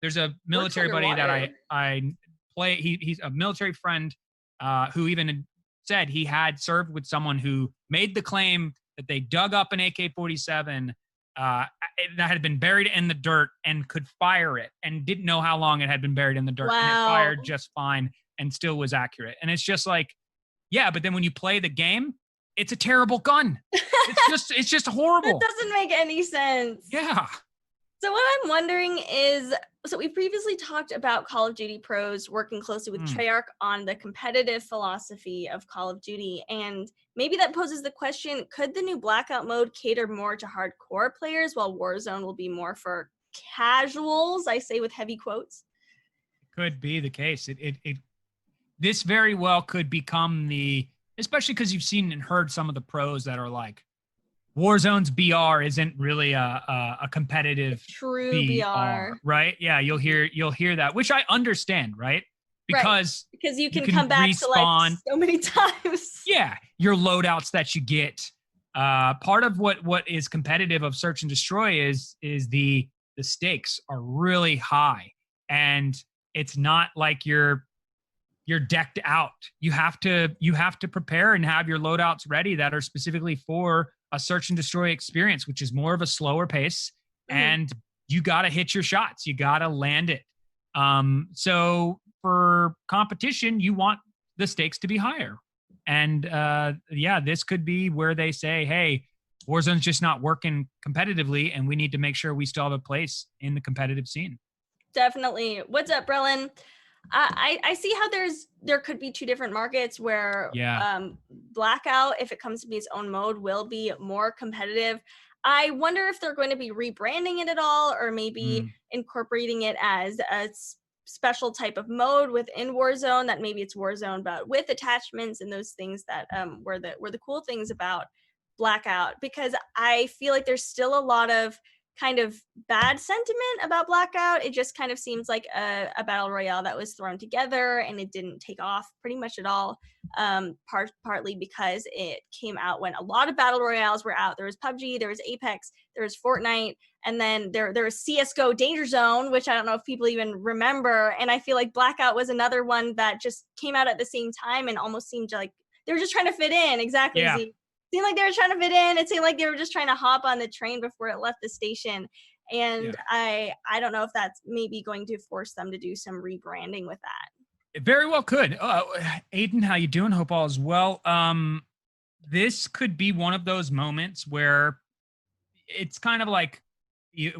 there's a military buddy that I play. He's a military friend who even said he had served with someone who made the claim that they dug up an AK-47 that had been buried in the dirt and could fire it and didn't know how long it had been buried in the dirt. Wow. And it fired just fine and still was accurate. And it's just like, yeah, but then when you play the game, it's a terrible gun. It's just horrible. It doesn't make any sense. Yeah. So what I'm wondering is, so we previously talked about Call of Duty pros working closely with Treyarch on the competitive philosophy of Call of Duty. And maybe that poses the question, could the new Blackout mode cater more to hardcore players while Warzone will be more for casuals? I say with heavy quotes. Could be the case. This very well could become especially because you've seen and heard some of the pros that are like, Warzone's BR isn't really a competitive true BR, right? Yeah, you'll hear that, which I understand, right? Because you can come back respawn, to like so many times. Yeah, your loadouts that you get. Part of what is competitive of search and destroy is the stakes are really high, and it's not like you're decked out. You have to prepare and have your loadouts ready that are specifically for a search and destroy experience, which is more of a slower pace, and you got to hit your shots. You got to land it. So for competition, you want the stakes to be higher. And this could be where they say, hey, Warzone's just not working competitively, and we need to make sure we still have a place in the competitive scene. Definitely. What's up, Brelin? I see how there could be two different markets where Blackout, if it comes to be its own mode, will be more competitive. I wonder if they're going to be rebranding it at all, or maybe incorporating it as a special type of mode within Warzone, that maybe it's Warzone but with attachments and those things that were the cool things about Blackout, because I feel like there's still a lot of kind of bad sentiment about Blackout. It just kind of seems like a battle royale that was thrown together and it didn't take off pretty much at all, partly because it came out when a lot of battle royales were out. There was PUBG, there was Apex, there was Fortnite, and then there was CSGO Danger Zone, which I don't know if people even remember. And I feel like Blackout was another one that just came out at the same time and almost seemed like they were just trying to fit in. Exactly. Yeah. Seemed like they were trying to fit in. It seemed like they were just trying to hop on the train before it left the station. And I don't know if that's maybe going to force them to do some rebranding with that. It very well could. Aiden, how you doing? Hope all is well. This could be one of those moments where it's kind of like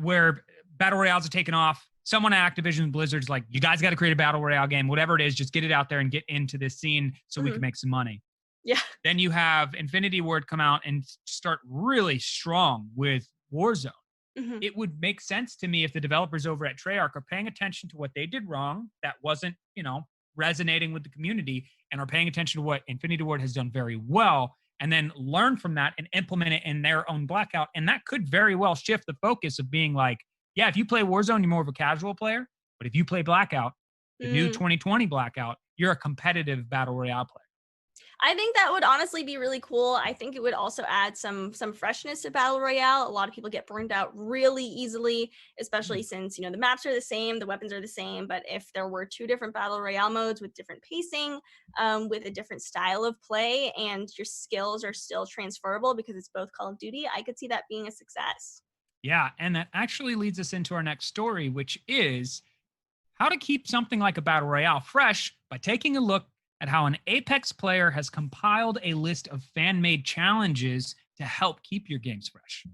where battle royales are taken off. someone at Activision Blizzard's like, you guys got to create a battle royale game, whatever it is, just get it out there and get into this scene so we can make some money. Yeah. Then you have Infinity Ward come out and start really strong with Warzone. It would make sense to me if the developers over at Treyarch are paying attention to what they did wrong that wasn't, resonating with the community, and are paying attention to what Infinity Ward has done very well, and then learn from that and implement it in their own Blackout. And that could very well shift the focus of being like, yeah, if you play Warzone, you're more of a casual player. But if you play Blackout, the new 2020 Blackout, you're a competitive battle royale player. I think that would honestly be really cool. I think it would also add some freshness to Battle Royale. A lot of people get burned out really easily, especially since, the maps are the same, the weapons are the same. But if there were 2 different Battle Royale modes with different pacing, with a different style of play, and your skills are still transferable because it's both Call of Duty, I could see that being a success. Yeah, and that actually leads us into our next story, which is how to keep something like a Battle Royale fresh by taking a look at how an Apex player has compiled a list of fan-made challenges to help keep your games fresh.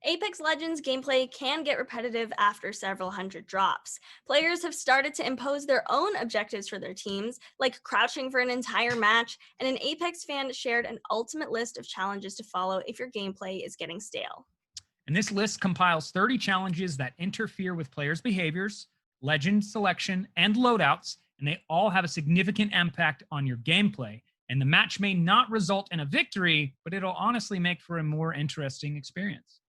Apex Legends gameplay can get repetitive after several hundred drops. Players have started to impose their own objectives for their teams, like crouching for an entire match, and an Apex fan shared an ultimate list of challenges to follow if your gameplay is getting stale. And this list compiles 30 challenges that interfere with players' behaviors, legend selection, and loadouts, and they all have a significant impact on your gameplay. And the match may not result in a victory, but it'll honestly make for a more interesting experience.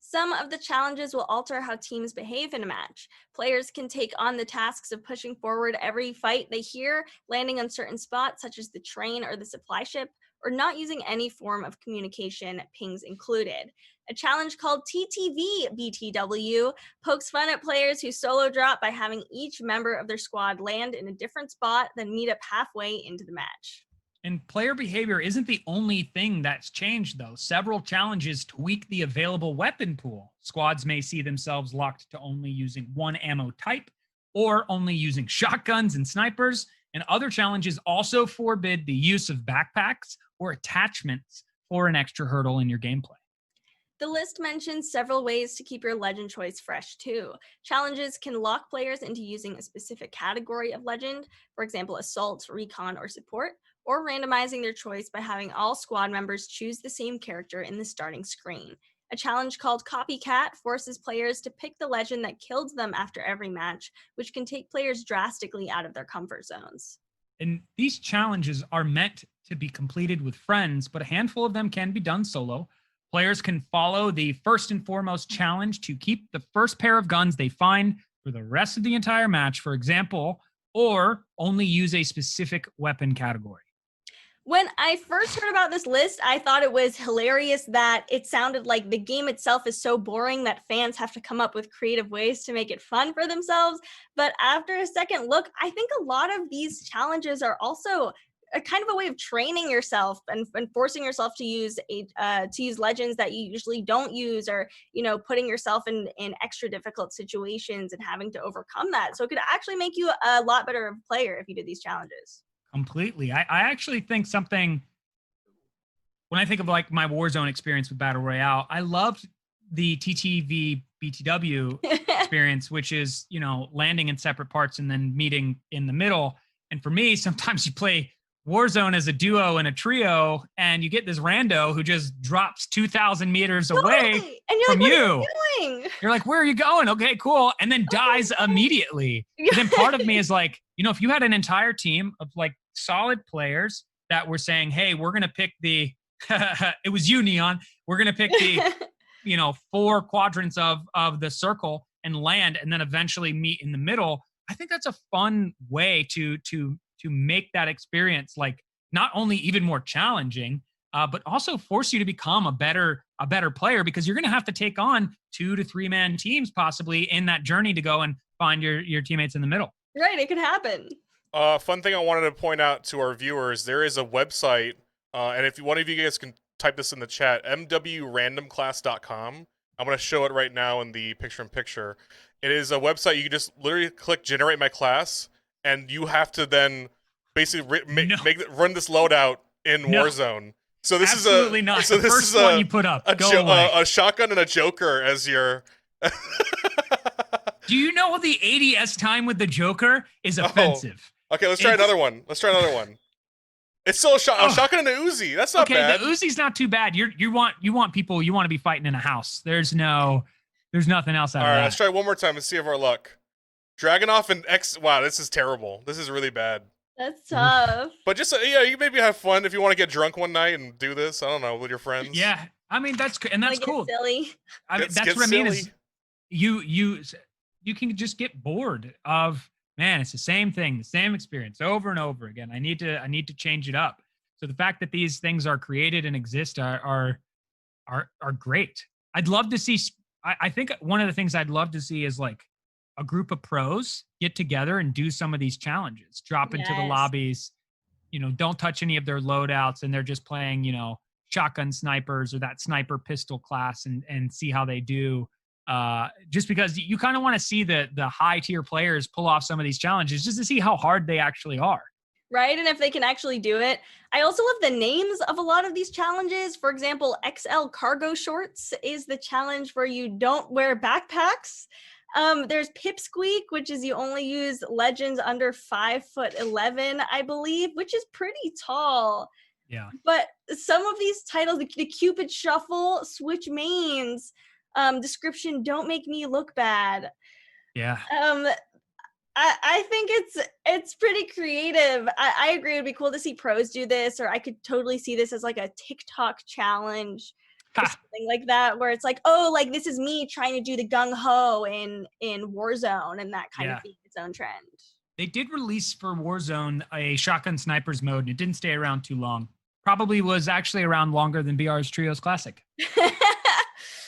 Some of the challenges will alter how teams behave in a match. Players can take on the tasks of pushing forward every fight they hear, landing on certain spots such as the train or the supply ship, or not using any form of communication, pings included. A challenge called TTV BTW pokes fun at players who solo drop by having each member of their squad land in a different spot, then meet up halfway into the match. And player behavior isn't the only thing that's changed, though. Several challenges tweak the available weapon pool. Squads may see themselves locked to only using one ammo type or only using shotguns and snipers. And other challenges also forbid the use of backpacks or attachments for an extra hurdle in your gameplay. The list mentions several ways to keep your legend choice fresh too. Challenges can lock players into using a specific category of legend, for example, assault, recon, or support, or randomizing their choice by having all squad members choose the same character in the starting screen. A challenge called Copycat forces players to pick the legend that killed them after every match, which can take players drastically out of their comfort zones. And these challenges are meant to be completed with friends, but a handful of them can be done solo. Players can follow the first and foremost challenge to keep the first pair of guns they find for the rest of the entire match, for example, or only use a specific weapon category. When I first heard about this list, I thought it was hilarious that it sounded like the game itself is so boring that fans have to come up with creative ways to make it fun for themselves. But after a second look, I think a lot of these challenges are also a kind of a way of training yourself and forcing yourself to use legends that you usually don't use, or putting yourself in extra difficult situations and having to overcome that. So it could actually make you a lot better of a player if you did these challenges. Completely. I actually think something, when I think of like my Warzone experience with Battle Royale, I loved the TTV BTW experience, which is, landing in separate parts and then meeting in the middle. And for me, sometimes you play Warzone as a duo and a trio, and you get this rando who just drops 2,000 meters away and you're from like, you. what are you doing? You're like, where are you going? Okay, cool. And then dies immediately. But then part of me is like, if you had an entire team of like solid players that were saying, hey, we're going to pick the, it was you, Neon. We're going to pick the, 4 quadrants of the circle and land, and then eventually meet in the middle. I think that's a fun way to make that experience like not only even more challenging, but also force you to become a better player, because you're going to have to take on 2 to 3 man teams possibly in that journey to go and find your teammates in the middle. Right, it could happen. Fun thing I wanted to point out to our viewers, there is a website, and if one of you guys can type this in the chat, mwrandomclass.com. I'm going to show it right now in the picture-in-picture. It is a website you can just literally click generate my class, and you have to then basically run this loadout in Warzone. So this Absolutely is not. So the this first is one you put up. a shotgun and a joker as your. Do you know the ADS time with the Joker is offensive? Okay, let's try another one. It's still a shotgun and a Uzi. That's not bad. Okay, the Uzi's not too bad. You want to be fighting in a house. There's nothing else out of that. All right, let's try one more time and see if our luck. Dragunov and X. Wow, this is terrible. This is really bad. That's tough. But just you maybe have fun if you want to get drunk one night and do this. I don't know, with your friends. Yeah, I mean that's cool. Silly. I mean that's what I mean is you can just get bored of, man, it's the same thing, the same experience over and over again. I need to change it up. So the fact that these things are created and exist are great. I'd love to see. I think one of the things I'd love to see is like a group of pros get together and do some of these challenges, drop into the lobbies, don't touch any of their loadouts, and they're just playing, shotgun snipers or that sniper pistol class and see how they do. Just because you kind of want to see the high tier players pull off some of these challenges just to see how hard they actually are. Right, and if they can actually do it. I also love the names of a lot of these challenges. For example, XL cargo shorts is the challenge where you don't wear backpacks. There's Pipsqueak, which is you only use legends under 5'11", I believe, which is pretty tall. Yeah. But some of these titles, the Cupid Shuffle, switch mains, description, don't make me look bad. Yeah. I think it's pretty creative. I agree. It'd be cool to see pros do this, or I could totally see this as like a TikTok challenge. Or something like that, where it's like, oh, like this is me trying to do the gung ho in Warzone, and that kind of being its own trend. They did release for Warzone a shotgun snipers mode, and it didn't stay around too long. Probably was actually around longer than BR's Trios Classic.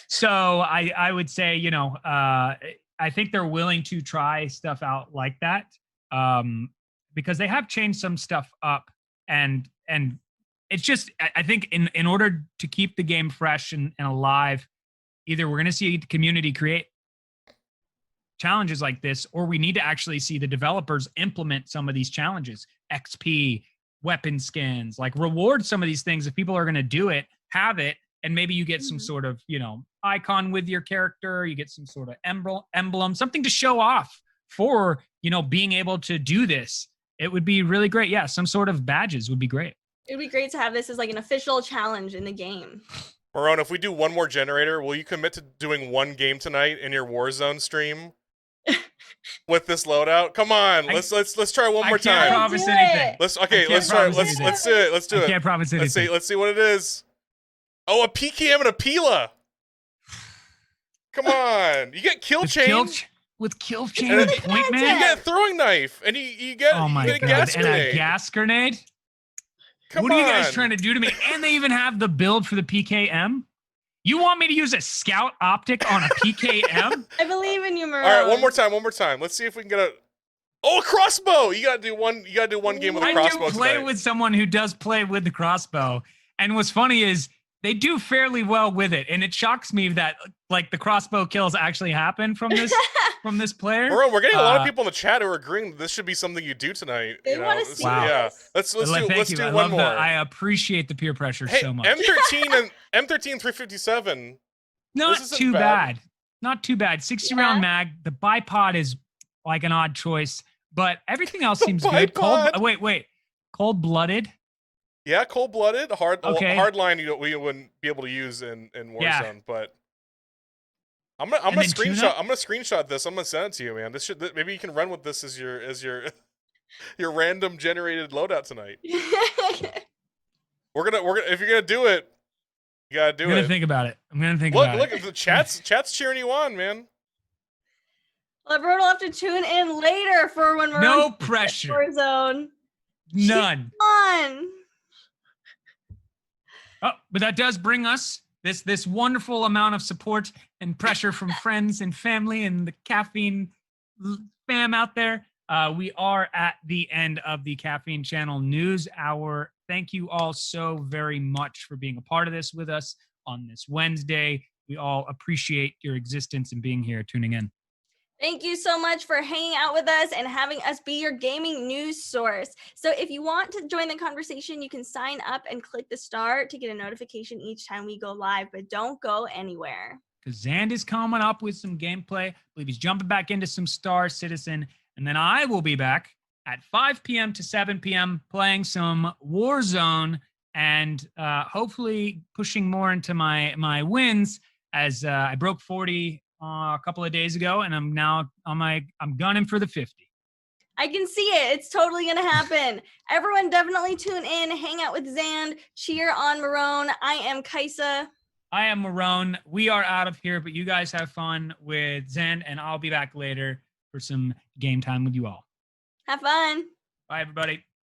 So I would say, I think they're willing to try stuff out like that, because they have changed some stuff up, and it's just, I think in order to keep the game fresh and alive, either we're going to see the community create challenges like this, or we need to actually see the developers implement some of these challenges, XP, weapon skins, like reward some of these things. If people are going to do it, have it, and maybe you get some sort of, icon with your character, you get some sort of emblem, something to show off for, being able to do this. It would be really great. Yeah, some sort of badges would be great. It would be great to have this as like an official challenge in the game. Marrone, if we do one more generator, will you commit to doing one game tonight in your Warzone stream with this loadout? Come on, let's try one more time. I can't promise anything. Let's try. Let's do it. Let's do it. I can't promise anything. Let's see what it is. Oh, a PKM and a Pila. Come on, you get kill chain. With kill chain and point man. You get a throwing knife, and you get a gas grenade. And a gas grenade. What are you guys trying to do to me? And they even have the build for the PKM. You want me to use a scout optic on a PKM? I believe in you, Marrone. All right, one more time. Let's see if we can get a crossbow. You gotta do one game with a crossbow. I do play with someone who does play with the crossbow, and what's funny is they do fairly well with it, and it shocks me that like the crossbow kills actually happen from this player. Marrone, we're getting a lot of people in the chat who are agreeing that this should be something you do tonight. They want to see. Wow. Yeah, let's do one more. I appreciate the peer pressure so much. M13 and M13 357. Not too bad. Not too bad. 60 round mag. The bipod is like an odd choice, but everything else seems good. Wait. Cold blooded. Yeah, cold-blooded, hard line. We wouldn't be able to use in Warzone, but I'm gonna screenshot this. I'm gonna send it to you, man. Maybe you can run with this as your your random generated loadout tonight. we're gonna if you're gonna do it, you gotta do it. I'm gonna think about it. Look, the chat's cheering you on, man. Well, everyone will have to tune in later for when we're no pressure. Warzone. None. On. Oh, but that does bring us this wonderful amount of support and pressure from friends and family and the caffeine fam out there. We are at the end of the Caffeine Channel News Hour. Thank you all so very much for being a part of this with us on this Wednesday. We all appreciate your existence and being here, tuning in. Thank you so much for hanging out with us and having us be your gaming news source. So if you want to join the conversation, you can sign up and click the star to get a notification each time we go live, but don't go anywhere. because Zand is coming up with some gameplay. I believe he's jumping back into some Star Citizen. And then I will be back at 5 p.m. to 7 p.m. playing some Warzone and hopefully pushing more into my wins as I broke 40 a couple of days ago, and I'm gunning for the 50. I can see it. It's totally going to happen. Everyone definitely tune in, hang out with Zand, cheer on Marrone. I am Kaisa. I am Marrone. We are out of here, but you guys have fun with Zand, and I'll be back later for some game time with you all. Have fun. Bye, everybody.